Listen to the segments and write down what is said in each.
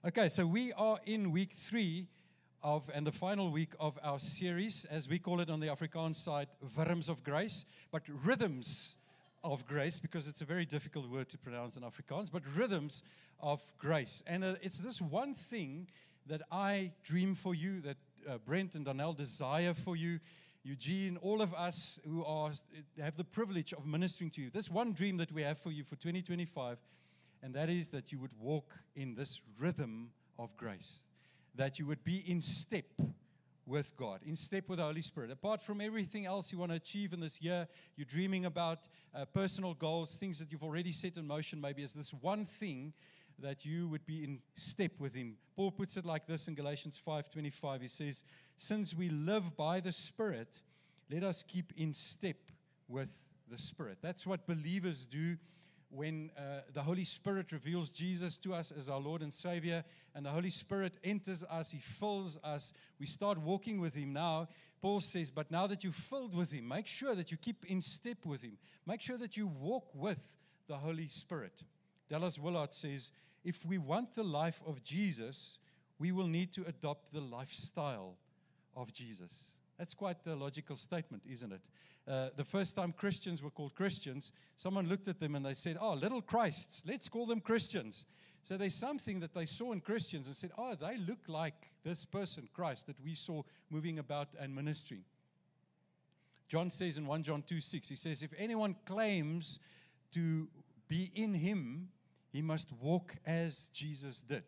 Okay, so we are in week 3 and the final week of our series, as we call it on the Afrikaans side, Wurms of Grace, but Rhythms of Grace, because it's a very difficult word to pronounce in Afrikaans, but Rhythms of Grace. And it's this one thing that I dream for you, that Brent and Donnell desire for you, Eugene, all of us who have the privilege of ministering to you. This one dream that we have for you for 2025, and that is that you would walk in this rhythm of grace, that you would be in step with God, in step with the Holy Spirit. Apart from everything else you want to achieve in this year, you're dreaming about personal goals, things that you've already set in motion, maybe as this one thing that you would be in step with Him. Paul puts it like this in Galatians 5:25. He says, since we live by the Spirit, let us keep in step with the Spirit. That's what believers do when the Holy Spirit reveals Jesus to us as our Lord and Savior, and the Holy Spirit enters us, He fills us, we start walking with Him now. Paul says, but now that you're filled with Him, make sure that you keep in step with Him. Make sure that you walk with the Holy Spirit. Dallas Willard says, if we want the life of Jesus, we will need to adopt the lifestyle of Jesus. That's quite a logical statement, isn't it? The first time Christians were called Christians, someone looked at them and they said, oh, little Christs, let's call them Christians. So there's something that they saw in Christians and said, oh, they look like this person, Christ, that we saw moving about and ministering. John says in 1 John 2:6, he says, if anyone claims to be in Him, he must walk as Jesus did.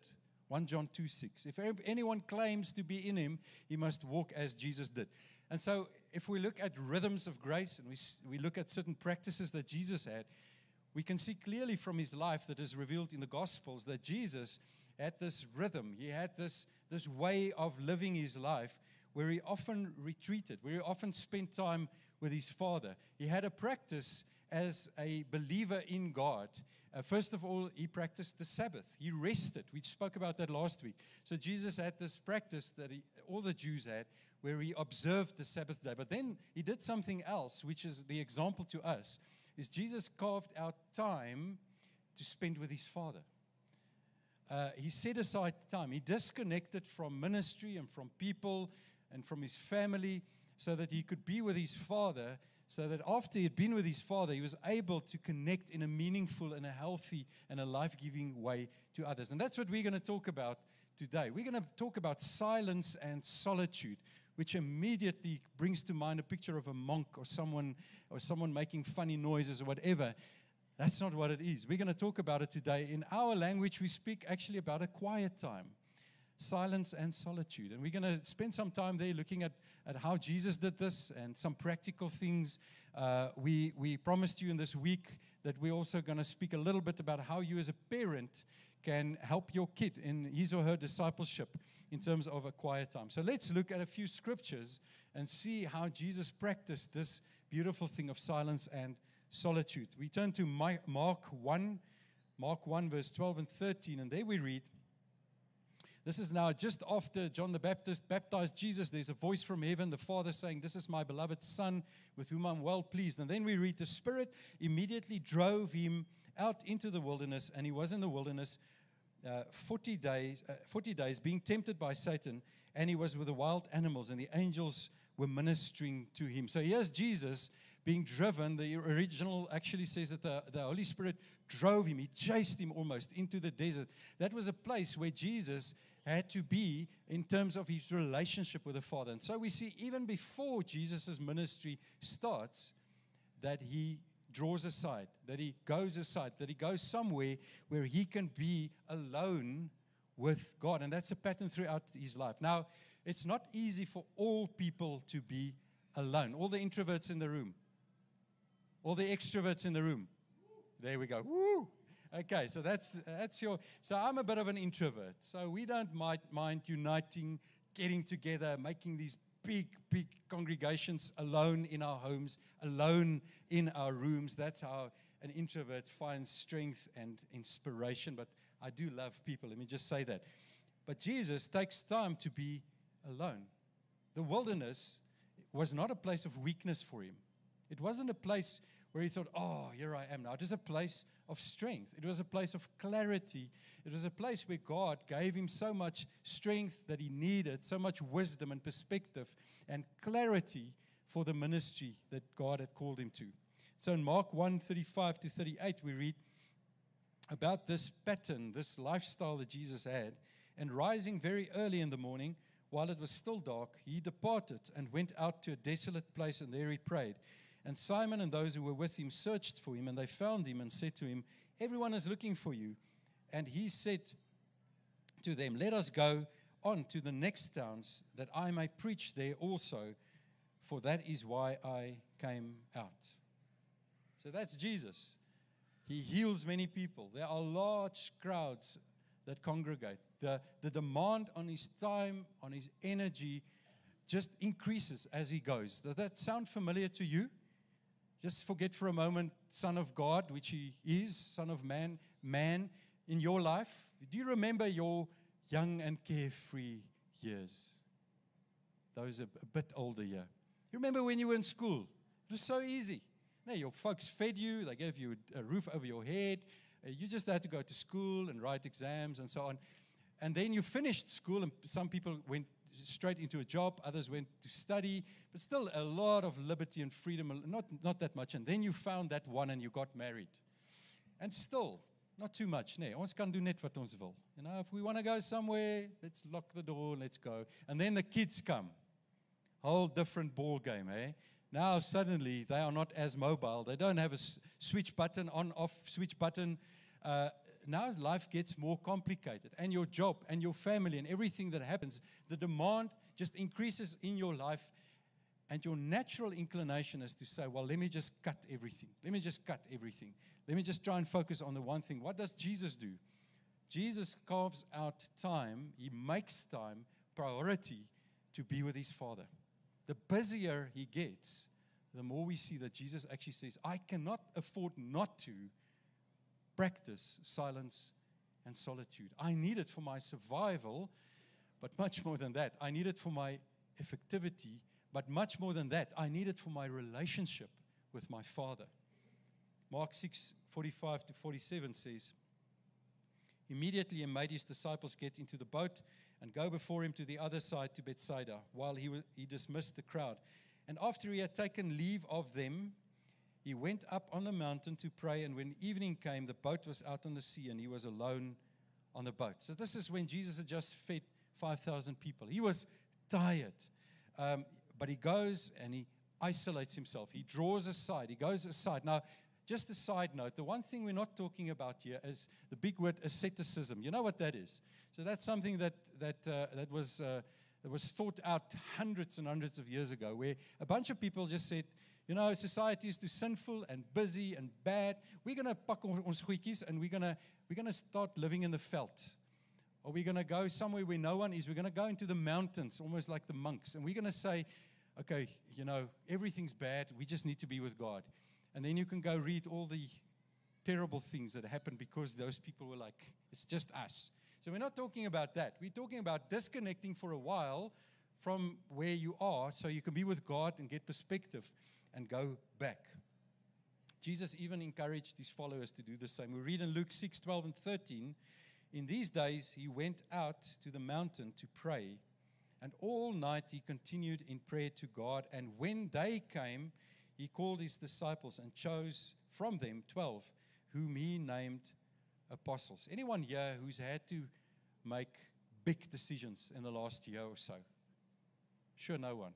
1 John 2:6. If anyone claims to be in Him, he must walk as Jesus did. And so if we look at rhythms of grace and we look at certain practices that Jesus had, we can see clearly from His life that is revealed in the Gospels that Jesus had this rhythm. He had this way of living His life where He often retreated, where He often spent time with His Father. He had a practice as a believer in God. First of all, He practiced the Sabbath. He rested. We spoke about that last week. So Jesus had this practice that all the Jews had, where He observed the Sabbath day. But then He did something else, which is the example to us, is Jesus carved out time to spend with His Father. He set aside time. He disconnected from ministry and from people and from His family so that He could be with His Father, so that after He had been with His Father, He was able to connect in a meaningful and a healthy and a life-giving way to others. And that's what we're going to talk about today. We're going to talk about silence and solitude, which immediately brings to mind a picture of a monk or someone making funny noises or whatever. That's not what it is. We're going to talk about it today. In our language, we speak actually about a quiet time. Silence and solitude. And we're going to spend some time there looking at how Jesus did this and some practical things. We promised you in this week that we're also going to speak a little bit about how you as a parent can help your kid in his or her discipleship in terms of a quiet time. So let's look at a few scriptures and see how Jesus practiced this beautiful thing of silence and solitude. We turn to Mark 1 verse 12 and 13, and there we read, this is now just after John the Baptist baptized Jesus. There's a voice from heaven, the Father saying, this is my beloved Son with whom I'm well pleased. And then we read, the Spirit immediately drove Him out into the wilderness, and He was in the wilderness 40 days being tempted by Satan, and He was with the wild animals, and the angels were ministering to Him. So here's Jesus being driven. The original actually says that the Holy Spirit drove Him. He chased Him almost into the desert. That was a place where Jesus had to be in terms of His relationship with the Father. And so we see even before Jesus' ministry starts that He draws aside, that He goes aside, that He goes somewhere where He can be alone with God. And that's a pattern throughout His life. Now, it's not easy for all people to be alone. All the introverts in the room. All the extroverts in the room. There we go. Woo! Okay, so that's your... So I'm a bit of an introvert. So we don't mind uniting, getting together, making these big congregations alone in our homes, alone in our rooms. That's how an introvert finds strength and inspiration. But I do love people, let me just say that. But Jesus takes time to be alone. The wilderness was not a place of weakness for Him. It wasn't a place where he thought, oh, here I am now. It was a place of strength. It was a place of clarity. It was a place where God gave him so much strength that he needed, so much wisdom and perspective and clarity for the ministry that God had called him to. So in Mark 1:35 to 38, we read about this pattern, this lifestyle that Jesus had. And rising very early in the morning, while it was still dark, he departed and went out to a desolate place, and there he prayed. And Simon and those who were with him searched for him, and they found him and said to him, everyone is looking for you. And he said to them, let us go on to the next towns, that I may preach there also, for that is why I came out. So that's Jesus. He heals many people. There are large crowds that congregate. The demand on his time, on his energy, just increases as he goes. Does that sound familiar to you? Just forget for a moment, Son of God, which he is, Son of Man, man in your life. Do you remember your young and carefree years? Those a bit older here. You remember when you were in school? It was so easy. No, your folks fed you, they gave you a roof over your head. You just had to go to school and write exams and so on. And then you finished school, and some people went straight into a job, others went to study, but still a lot of liberty and freedom, not that much. And then you found that one and you got married. And still, not too much. Nee, ons kan doen net wat ons wil. You know, if we want to go somewhere, let's lock the door, let's go. And then the kids come. Whole different ball game, eh? Now suddenly they are not as mobile. They don't have a switch button, on, off, switch button. Now life gets more complicated. And your job and your family and everything that happens, the demand just increases in your life. And your natural inclination is to say, well, let me just cut everything. Let me just cut everything. Let me just try and focus on the one thing. What does Jesus do? Jesus carves out time. He makes time priority to be with his Father. The busier he gets, the more we see that Jesus actually says, I cannot afford not to practice silence and solitude. I need it for my survival, but much more than that. I need it for my effectivity, but much more than that. I need it for my relationship with my Father. Mark 6:45 to 47 says, immediately he made his disciples get into the boat and go before him to the other side to Bethsaida, while he dismissed the crowd. And after he had taken leave of them, he went up on the mountain to pray, and when evening came, the boat was out on the sea, and he was alone on the boat. So this is when Jesus had just fed 5,000 people. He was tired, but he goes and he isolates himself. He draws aside. He goes aside. Now, just a side note, the one thing we're not talking about here is the big word asceticism. You know what that is? So that's something that was thought out hundreds and hundreds of years ago, where a bunch of people just said, you know, society is too sinful and busy and bad. We're going to pak ons goedjies and we're going to start living in the veld. Or we're going to go somewhere where no one is. We're going to go into the mountains, almost like the monks. And we're going to say, okay, you know, everything's bad. We just need to be with God. And then you can go read all the terrible things that happened because those people were like, it's just us. So we're not talking about that. We're talking about disconnecting for a while from where you are so you can be with God and get perspective and go back. Jesus even encouraged his followers to do the same. We read in Luke 6:12 and 13, in these days he went out to the mountain to pray, and all night he continued in prayer to God. And when day came, he called his disciples and chose from them 12, whom he named apostles. Anyone here who's had to make big decisions in the last year or so? Sure, no one.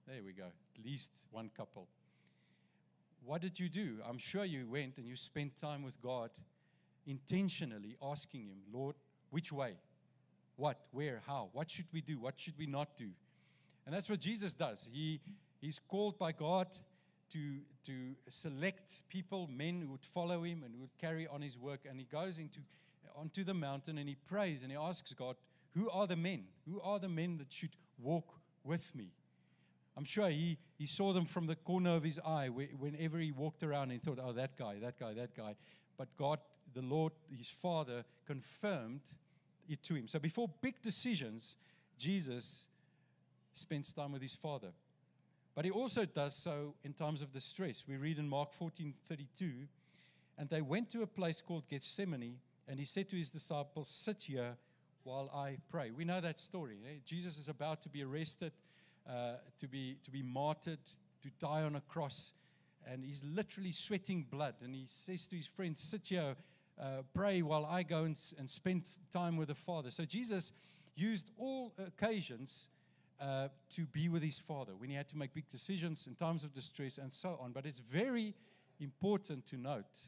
There we go. At least one couple. What did you do? I'm sure you went and you spent time with God, intentionally asking him, Lord, which way? What? Where? How? What should we do? What should we not do? And that's what Jesus does. He's called by God to select people, men who would follow him and who would carry on his work. And he goes onto the mountain and he prays and he asks God, who are the men? Who are the men that should walk with me? I'm sure he saw them from the corner of his eye whenever he walked around and thought, oh, that guy, that guy, that guy. But God, the Lord, his Father, confirmed it to him. So before big decisions, Jesus spends time with his Father. But he also does so in times of distress. We read in Mark 14:32, and they went to a place called Gethsemane, and he said to his disciples, sit here while I pray. We know that story. Eh? Jesus is about to be arrested, to be martyred, to die on a cross, and he's literally sweating blood. And he says to his friends, sit here, pray while I go and spend time with the Father. So Jesus used all occasions to be with his Father when he had to make big decisions in times of distress and so on. But it's very important to note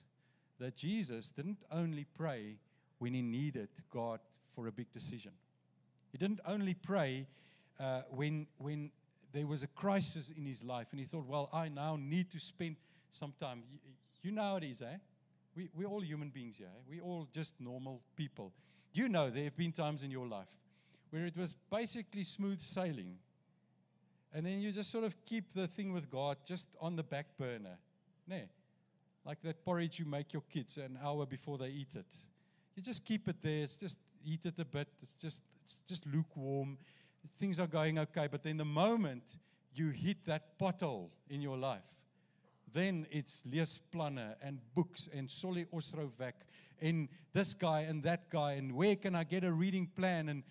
that Jesus didn't only pray when he needed God for a big decision. He didn't only pray when there was a crisis in his life and he thought, well, I now need to spend some time. You know how it is, eh? We're all human beings here. Eh? We're all just normal people. You know there have been times in your life where it was basically smooth sailing. And then you just sort of keep the thing with God just on the back burner. Nee. Like that porridge you make your kids an hour before they eat it. You just keep it there. It's just eat it a bit. It's just lukewarm. Things are going okay. But then the moment you hit that pothole in your life, then it's leesplanne and books and Solly Osrovec and this guy and that guy and where can I get a reading plan and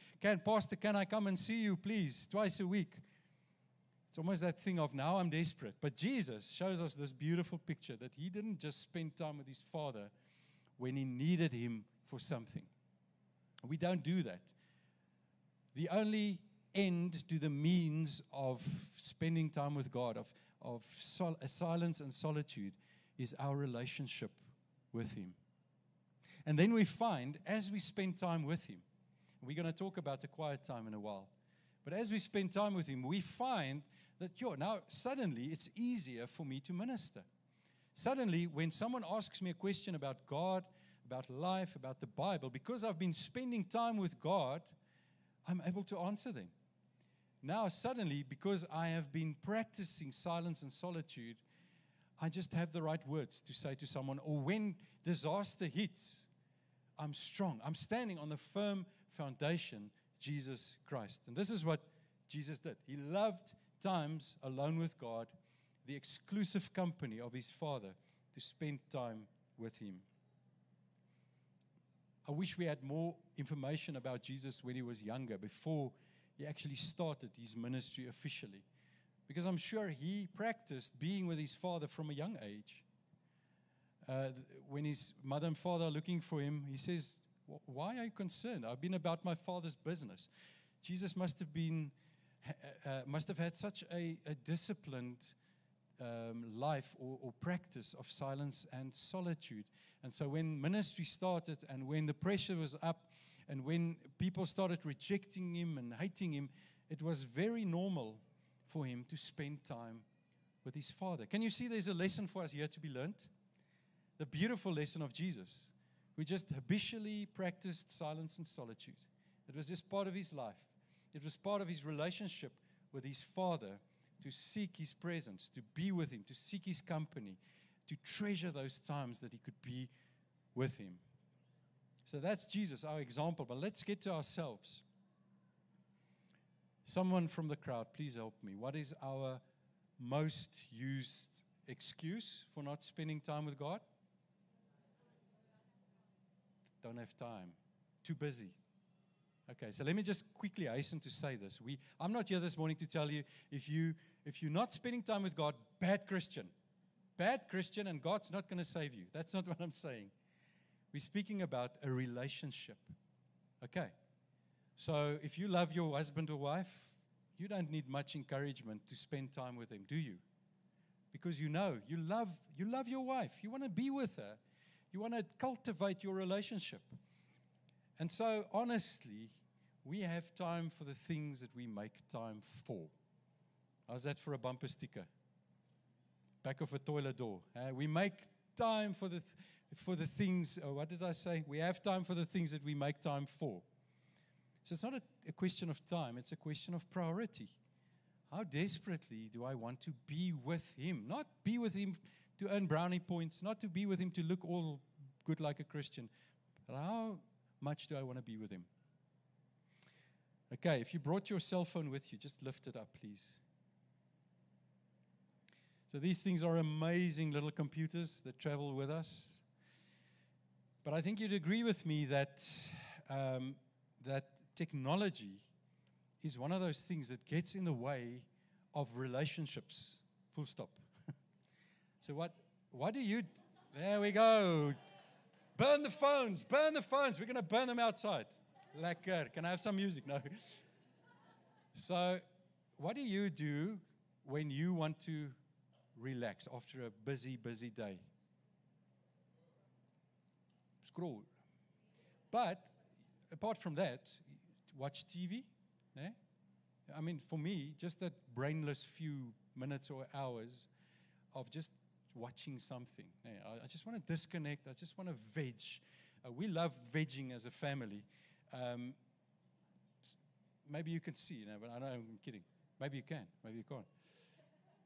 Pastor, can I come and see you please twice a week? It's almost that thing of now I'm desperate. But Jesus shows us this beautiful picture that he didn't just spend time with his Father when he needed him for something. We don't do that. The only end to the means of spending time with God, of silence and solitude, is our relationship with him. And then we find, as we spend time with him, we're going to talk about the quiet time in a while, but as we spend time with him, we find that, now suddenly it's easier for me to minister. Suddenly, when someone asks me a question about God, about life, about the Bible, because I've been spending time with God, I'm able to answer them. Now, suddenly, because I have been practicing silence and solitude, I just have the right words to say to someone. Or when disaster hits, I'm strong. I'm standing on the firm foundation, Jesus Christ. And this is what Jesus did. He loved times alone with God, the exclusive company of his Father, to spend time with him. I wish we had more information about Jesus when he was younger, before he actually started his ministry officially. Because I'm sure he practiced being with his Father from a young age. When his mother and father are looking for him, he says, why are you concerned? I've been about my Father's business. Jesus must have had such a disciplined life or practice of silence and solitude. And so when ministry started and when the pressure was up and when people started rejecting him and hating him, it was very normal for him to spend time with his Father. Can you see there's a lesson for us here to be learned? The beautiful lesson of Jesus. We just habitually practiced silence and solitude. It was just part of his life. It was part of his relationship with his Father, to seek his presence, to be with him, to seek his company, to treasure those times that he could be with him. So that's Jesus, our example. But let's get to ourselves. Someone from the crowd, please help me. What is our most used excuse for not spending time with God? Don't have time. Too busy. Okay, so let me just quickly hasten to say this. I'm not here this morning to tell you if you're not spending time with God, bad Christian, and God's not going to save you. That's not what I'm saying. We're speaking about a relationship. Okay, so if you love your husband or wife, you don't need much encouragement to spend time with them, do you? Because you know, you love your wife. You want to be with her. You want to cultivate your relationship. And so, honestly, we have time for the things that we make time for. How's that for a bumper sticker? Back of a toilet door. We make time for the things, what did I say? We have time for the things that we make time for. So it's not a question of time, it's a question of priority. How desperately do I want to be with him? Not be with him to earn brownie points, not to be with him to look all good like a Christian, but how much do I want to be with him? Okay, if you brought your cell phone with you, just lift it up, please. So these things are amazing little computers that travel with us. But I think you'd agree with me that that technology is one of those things that gets in the way of relationships. Full stop. So what do you? There we go. Burn the phones. Burn the phones. We're going to burn them outside. Lekker. Can I have some music? No. So what do you do when you want to relax after a busy, busy day? Scroll. But apart from that, watch TV. Eh? I mean, for me, just that brainless few minutes or hours of just watching something. Eh? I just want to disconnect. I just want to veg. We love vegging as a family. Maybe you can see, but I know I'm kidding. Maybe you can, maybe you can't.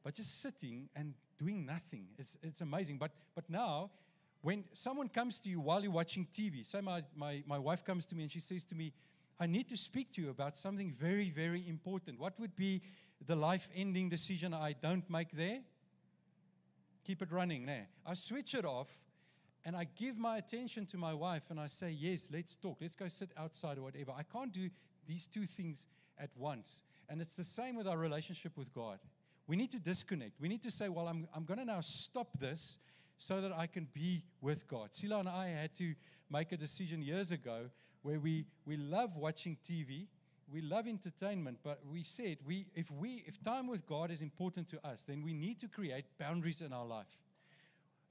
But just sitting and doing nothing, it's amazing. But now, when someone comes to you while you're watching TV, say my wife comes to me and she says to me, I need to speak to you about something very, very important. What would be the life-ending decision I don't make there? Keep it running there. I switch it off and I give my attention to my wife and I say, yes, let's talk. Let's go sit outside or whatever. I can't do these two things at once. And it's the same with our relationship with God. We need to disconnect. We need to say, well, I'm going to now stop this so that I can be with God. Sila and I had to make a decision years ago where we love watching TV, we love entertainment, but we said if time with God is important to us, then we need to create boundaries in our life.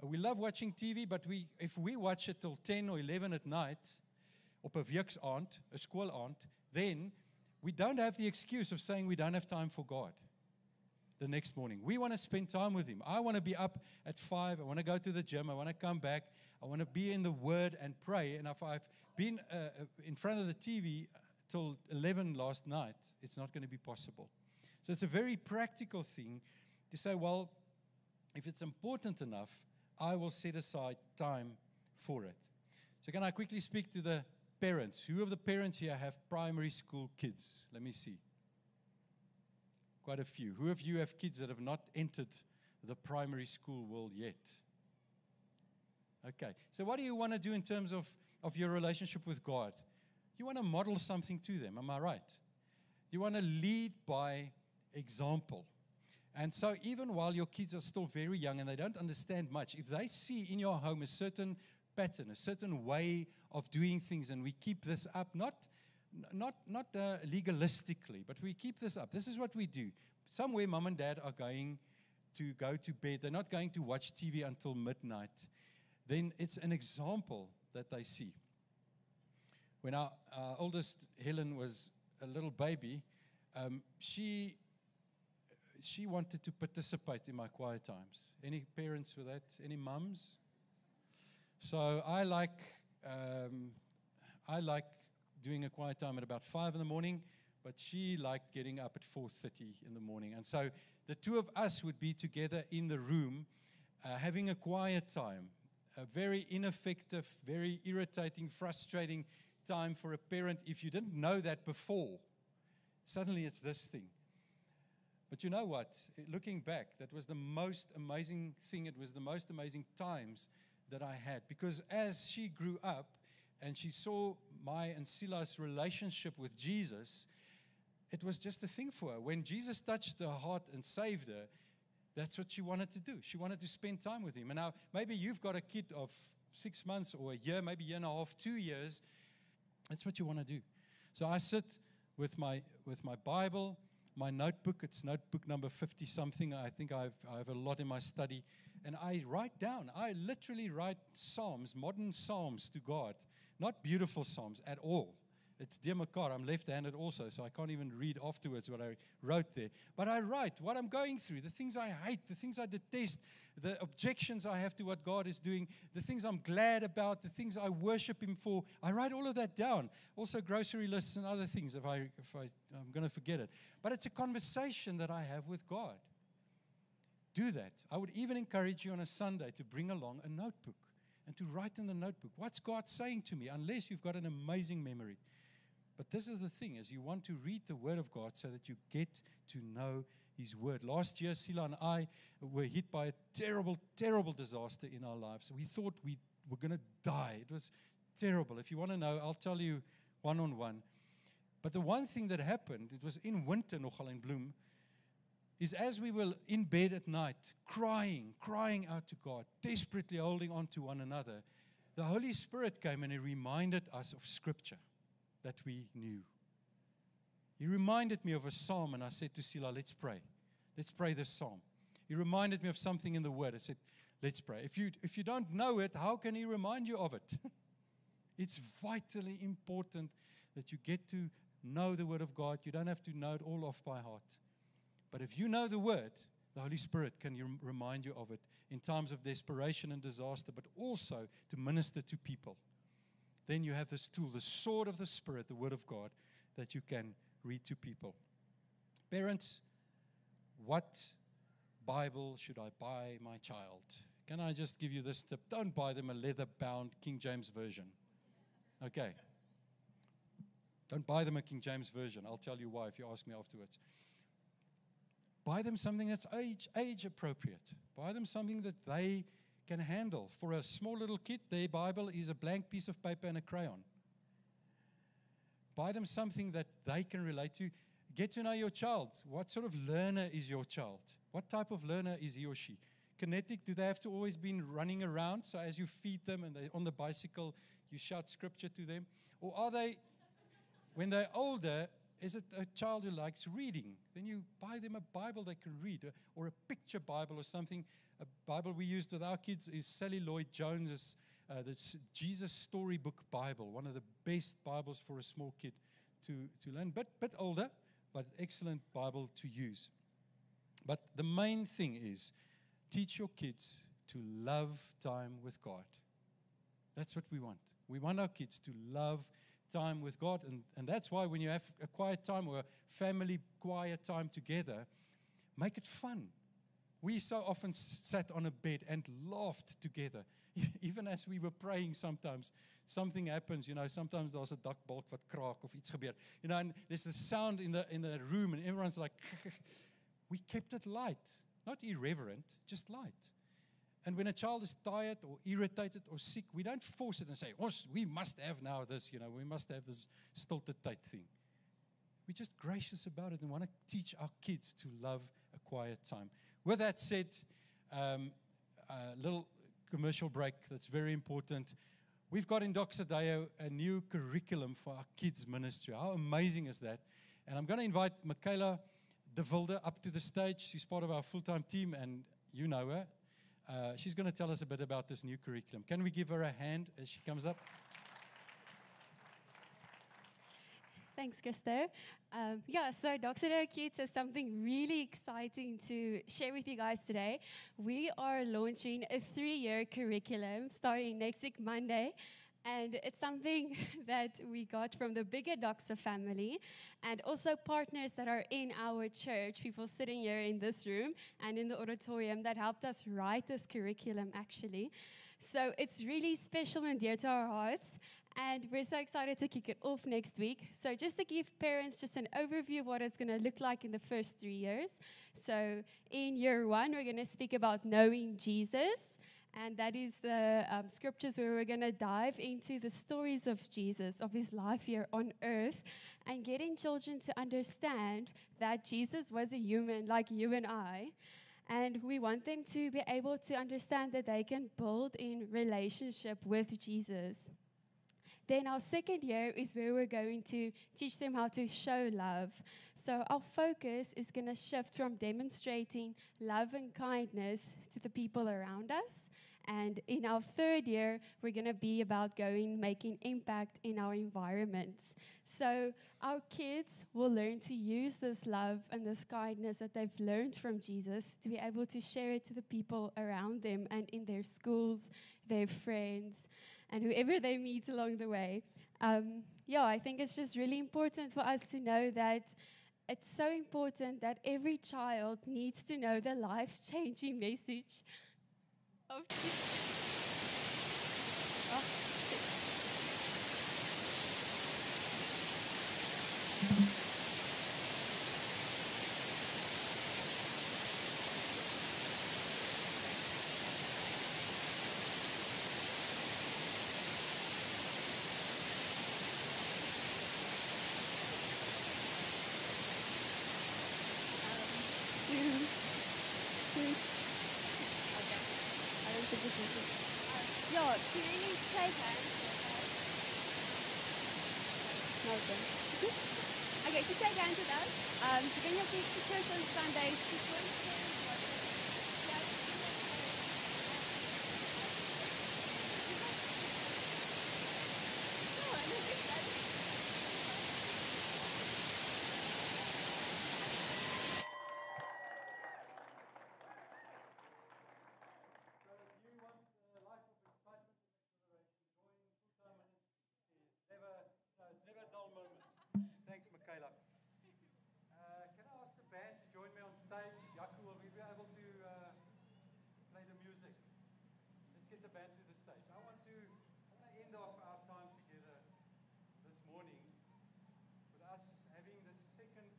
We love watching TV, but if we watch it till 10 or 11 at night, op 'n weeksaand, 'n skoolaand, then we don't have the excuse of saying we don't have time for God the next morning. We want to spend time with Him. I want to be up at 5. I want to go to the gym. I want to come back. I want to be in the Word and pray. And if I've been in front of the TV till 11 last night, it's not going to be possible. So it's a very practical thing to say, well, if it's important enough, I will set aside time for it. So can I quickly speak to the parents? Who of the parents here have primary school kids? Let me see. Quite a few. Who of you have kids that have not entered the primary school world yet? Okay. So what do you want to do in terms of your relationship with God? You want to model something to them. Am I right? You want to lead by example. And so even while your kids are still very young and they don't understand much, if they see in your home a certain pattern, a certain way of doing things, and we keep this up, not legalistically, but we keep this up. This is what we do. Somewhere mom and dad are going to go to bed. They're not going to watch TV until midnight. Then it's an example that they see. When our oldest, Helen, was a little baby, she wanted to participate in my quiet times. Any parents with that? Any mums? So I like doing a quiet time at about 5 in the morning, but she liked getting up at 4:30 in the morning. And so the two of us would be together in the room having a quiet time, a very ineffective, very irritating, frustrating time for a parent if you didn't know that before. Suddenly it's this thing. But you know what? Looking back, that was the most amazing thing. It was the most amazing times that I had. Because as she grew up and she saw my and Sila's relationship with Jesus, it was just a thing for her. When Jesus touched her heart and saved her, that's what she wanted to do. She wanted to spend time with Him. And now, maybe you've got a kid of 6 months or a year, maybe a year and a half, 2 years. That's what you want to do. So I sit with my Bible, my notebook. It's notebook number 50-something. I think I have a lot in my study. And I write down. I literally write psalms, modern psalms to God. Not beautiful psalms at all. It's dear mekaar. I'm left-handed also, so I can't even read afterwards what I wrote there. But I write what I'm going through, the things I hate, the things I detest, the objections I have to what God is doing, the things I'm glad about, the things I worship Him for. I write all of that down. Also grocery lists and other things if I'm going to forget it. But it's a conversation that I have with God. Do that. I would even encourage you on a Sunday to bring along a notebook and to write in the notebook, what's God saying to me, unless you've got an amazing memory. But this is the thing, is you want to read the Word of God so that you get to know His word. Last year, Sila and I were hit by a terrible, terrible disaster in our lives. We thought we were going to die. It was terrible. If you want to know, I'll tell you one-on-one. But the one thing that happened, it was in winter, nogal in Bloem, is as we were in bed at night, crying out to God, desperately holding on to one another, the Holy Spirit came and He reminded us of Scripture that we knew. He reminded me of a psalm, and I said to Sila, let's pray. Let's pray this psalm. He reminded me of something in the Word. I said, let's pray. If you don't know it, how can He remind you of it? It's vitally important that you get to know the Word of God. You don't have to know it all off by heart. But if you know the Word, the Holy Spirit can remind you of it in times of desperation and disaster, but also to minister to people. Then you have this tool, the sword of the Spirit, the Word of God, that you can read to people. Parents, what Bible should I buy my child? Can I just give you this tip? Don't buy them a leather-bound King James Version. Okay. Don't buy them a King James Version. I'll tell you why if you ask me afterwards. Buy them something that's age appropriate. Buy them something that they can handle. For a small little kid, their Bible is a blank piece of paper and a crayon. Buy them something that they can relate to. Get to know your child. What sort of learner is your child? What type of learner is he or she? Kinetic, do they have to always be running around? So as you feed them and they're on the bicycle, you shout Scripture to them? Or are they, when they're older, is it a child who likes reading? Then you buy them a Bible they can read, or a picture Bible or something. A Bible we used with our kids is Sally Lloyd Jones's the Jesus Storybook Bible, one of the best Bibles for a small kid to learn. Bit older, but excellent Bible to use. But the main thing is, teach your kids to love time with God. That's what we want. We want our kids to love time with God, and that's why when you have a quiet time or a family quiet time together, make it fun. We so often sat on a bed and laughed together. Even as we were praying sometimes, something happens, sometimes there's a duck balk wat kraak of iets gebeur. And there's the sound in the room and everyone's like, we kept it light, not irreverent, just light. And when a child is tired or irritated or sick, we don't force it and say, we must have now this, we must have this stilted tyd thing. We're just gracious about it and want to teach our kids to love a quiet time. With that said, a little commercial break that's very important. We've got in Doxodeo a new curriculum for our kids' ministry. How amazing is that? And I'm going to invite Michaela De Vilde up to the stage. She's part of our full-time team, and you know her. She's going to tell us a bit about this new curriculum. Can we give her a hand as she comes up? Thanks, Christo. So Doxodeo Kids is something really exciting to share with you guys today. We are launching a 3-year curriculum starting next week, Monday. And it's something that we got from the bigger Doxa family and also partners that are in our church, people sitting here in this room and in the auditorium that helped us write this curriculum, actually. So it's really special and dear to our hearts, and we're so excited to kick it off next week. So just to give parents just an overview of what it's going to look like in the first 3 years. So in year 1, we're going to speak about knowing Jesus. And that is the scriptures where we're going to dive into the stories of Jesus, of his life here on earth, and getting children to understand that Jesus was a human like you and I. And we want them to be able to understand that they can build in relationship with Jesus. Then our second year is where we're going to teach them how to show love. So our focus is going to shift from demonstrating love and kindness to the people around us. And in our third year, we're going to be about making impact in our environments. So our kids will learn to use this love and this kindness that they've learned from Jesus to be able to share it to the people around them and in their schools, their friends, and whoever they meet along the way. I think it's just really important for us to know that it's so important that every child needs to know the life-changing message of Jesus. Yeah, to really take hands. Okay, to take hands with us. So when you take pictures on Sundays, just go and share with us. It's never a dull moment. Thanks, Michaela. Can I ask the band to join me on stage? Yaku, will we be able to play the music? Let's get the band to the stage. I want to end off our time together this morning with us having the second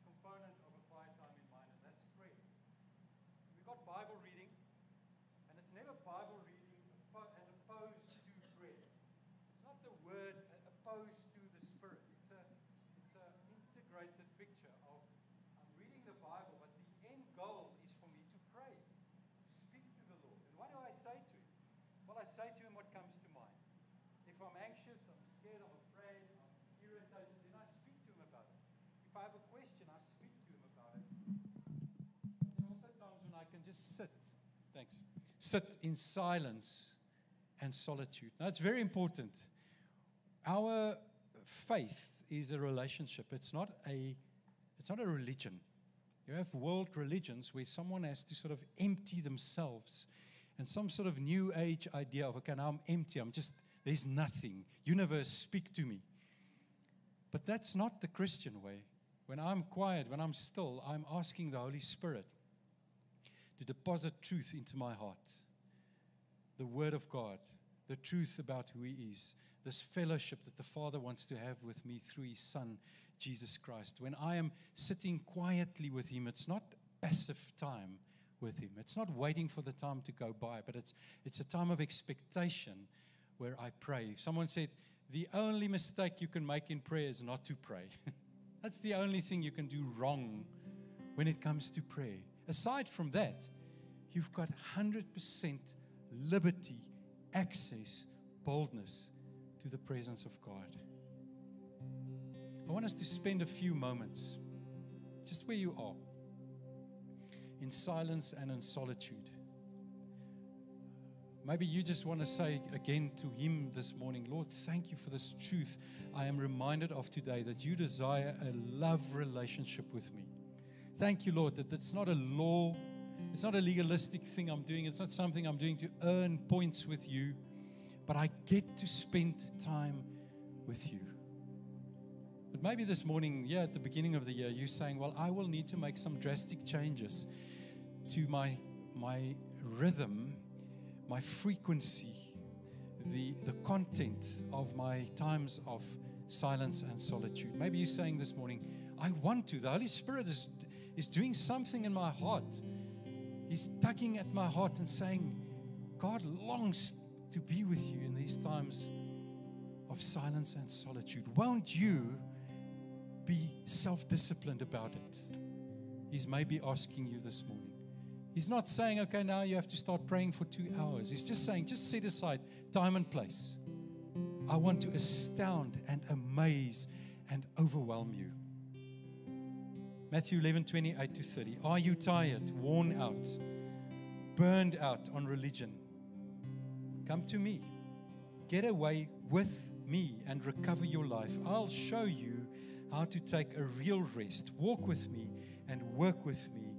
component of a quiet time in mind, and that's prayer. We've got Bible reading, and it's never Bible reading as opposed to prayer. It's not the word opposed to the Spirit. It's a integrated picture of I'm reading the Bible, but the end goal is for me to pray, to speak to the Lord. And what do I say to Him? Well, I say to Him what comes to mind. If I'm anxious, I'm scared, I'm afraid, I'm irritated, then I speak to Him about it. If I have a question, I speak to Him about it. There are also times when I can just sit. Thanks. Sit in silence and solitude. Now, it's very important. Our faith is a relationship. It's not a religion. You have world religions where someone has to sort of empty themselves, and some sort of new age idea of, okay, now I'm empty. There's nothing. Universe, speak to me. But that's not the Christian way. When I'm quiet, when I'm still, I'm asking the Holy Spirit to deposit truth into my heart. The Word of God, the truth about who He is, this fellowship that the Father wants to have with me through His Son, Jesus Christ. When I am sitting quietly with Him, it's not passive time with Him. It's not waiting for the time to go by, but it's a time of expectation where I pray. Someone said, the only mistake you can make in prayer is not to pray. That's the only thing you can do wrong when it comes to prayer. Aside from that, you've got 100% liberty, access, boldness to the presence of God. I want us to spend a few moments, just where you are, in silence and in solitude. Maybe you just want to say again to Him this morning, Lord, thank you for this truth I am reminded of today, that you desire a love relationship with me. Thank you, Lord, that it's not a law, it's not a legalistic thing I'm doing, it's not something I'm doing to earn points with you, but I get to spend time with you. But maybe this morning, at the beginning of the year, you're saying, well, I will need to make some drastic changes to my rhythm, my frequency, the content of my times of silence and solitude. Maybe you're saying this morning, I want to. The Holy Spirit is doing something in my heart. He's tugging at my heart and saying, God longs to be with you in these times of silence and solitude. Won't you be self-disciplined about it? He's maybe asking you this morning. He's not saying, okay, now you have to start praying for 2 hours. He's just saying, just set aside time and place. I want to astound and amaze and overwhelm you. Matthew 11:28-30. Are you tired, worn out, burned out on religion? Come to me. Get away with me and recover your life. I'll show you how to take a real rest. Walk with me and work with me.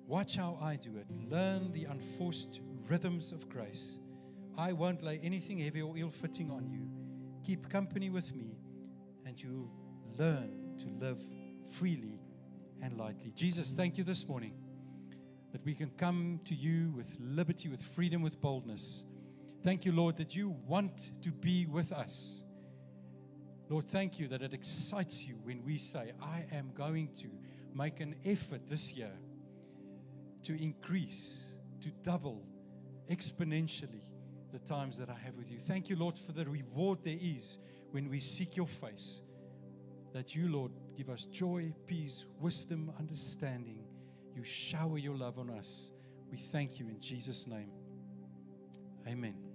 Watch how I do it. Learn the unforced rhythms of grace. I won't lay anything heavy or ill-fitting on you. Keep company with me, and you'll learn to live freely and lightly. Jesus, thank you this morning that we can come to you with liberty, with freedom, with boldness. Thank you, Lord, that you want to be with us. Lord, thank you that it excites you when we say, I am going to make an effort this year to increase, to double exponentially the times that I have with you. Thank you, Lord, for the reward there is when we seek your face. That you, Lord, give us joy, peace, wisdom, understanding. You shower your love on us. We thank you in Jesus' name. Amen.